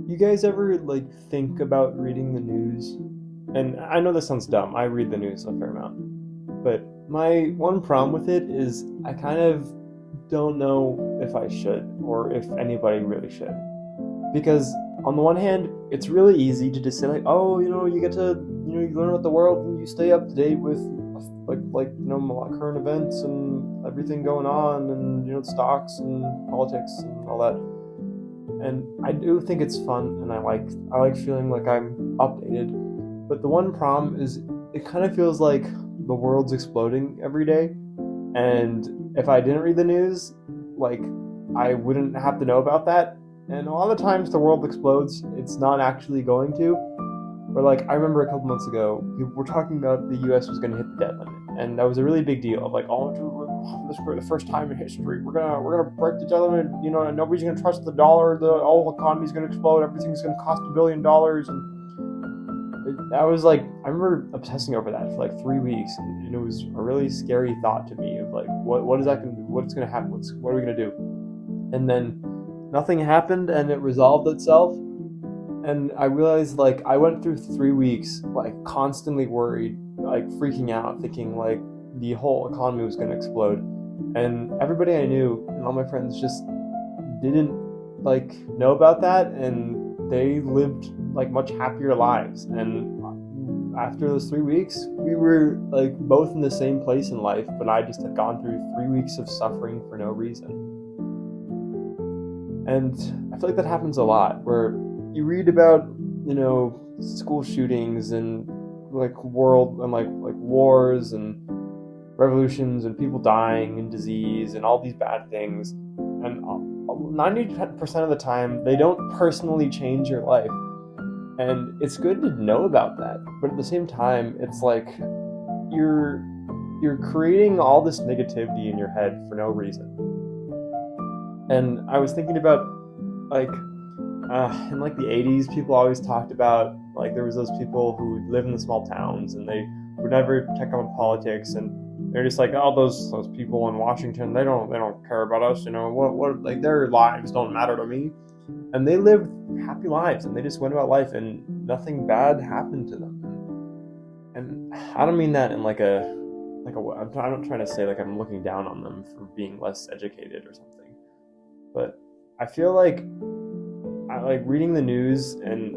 You guys ever like think about reading the news? And I know this sounds dumb. I read the news a fair amount. But my one problem with it is I kind of don't know if I should or if anybody really should. Because on the one hand, it's really easy to just say like, oh, you get to, you learn about the world and you stay up to date with current events and everything going on and stocks and politics and all that. And I do think it's fun, and I like feeling like I'm updated. But the one problem is it kind of feels like the world's exploding every day, and if I didn't read the news, like I wouldn't have to know about that. And a lot of the times the world explodes, it's not actually going to. But like I remember a couple months ago, people were talking about the U.S. was going to hit the debt limit, and that was a really big deal. Like, oh, dude, this for the first time in history, we're gonna break the debt limit. And nobody's gonna trust the dollar. The whole economy's gonna explode. Everything's gonna cost $1 billion. And I was like, I remember obsessing over that for like 3 weeks, and it was a really scary thought to me of like, what is that gonna do? What's gonna happen? What are we gonna do? And then nothing happened, and it resolved itself. And I realized like I went through 3 weeks like constantly worried, like freaking out, thinking like the whole economy was going to explode. And everybody I knew and all my friends just didn't like know about that, and they lived like much happier lives. And after those 3 weeks, we were like both in the same place in life, but I just had gone through 3 weeks of suffering for no reason. And I feel like that happens a lot where you read about, school shootings and like world and like wars and revolutions and people dying and disease and all these bad things. And 90% of the time, they don't personally change your life. And it's good to know about that. But at the same time, it's like you're creating all this negativity in your head for no reason. And I was thinking about like in like the 80s, people always talked about like there was those people who live in the small towns and they would never check on politics, and they're just like, oh, those people in Washington, they don't care about us, what like their lives don't matter to me. And they lived happy lives and they just went about life and nothing bad happened to them. And I don't mean that in like I'm not trying to say like I'm looking down on them for being less educated or something, but I feel like I like reading the news, and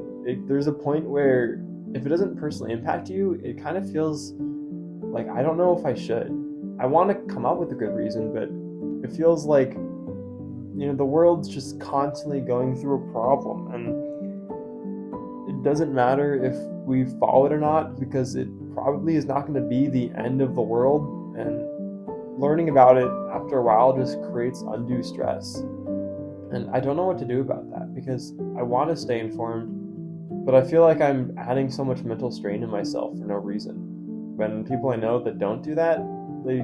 there's a point where if it doesn't personally impact you, it kind of feels like I don't know if I should. I want to come up with a good reason, but it feels like the world's just constantly going through a problem, and it doesn't matter if we follow it or not, because it probably is not going to be the end of the world, and learning about it after a while just creates undue stress. And I don't know what to do about that, because I want to stay informed, but I feel like I'm adding so much mental strain to myself for no reason. When people I know that don't do that, they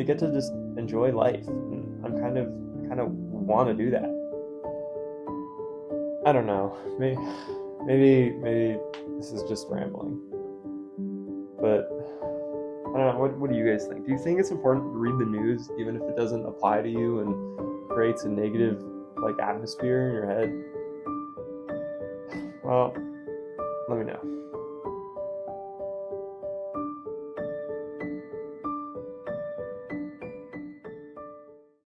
get to just enjoy life, and I kind of want to do that. I don't know. Maybe this is just rambling, but I don't know. What do you guys think? Do you think it's important to read the news even if it doesn't apply to you and creates a negative like atmosphere in your head? Well, let me know.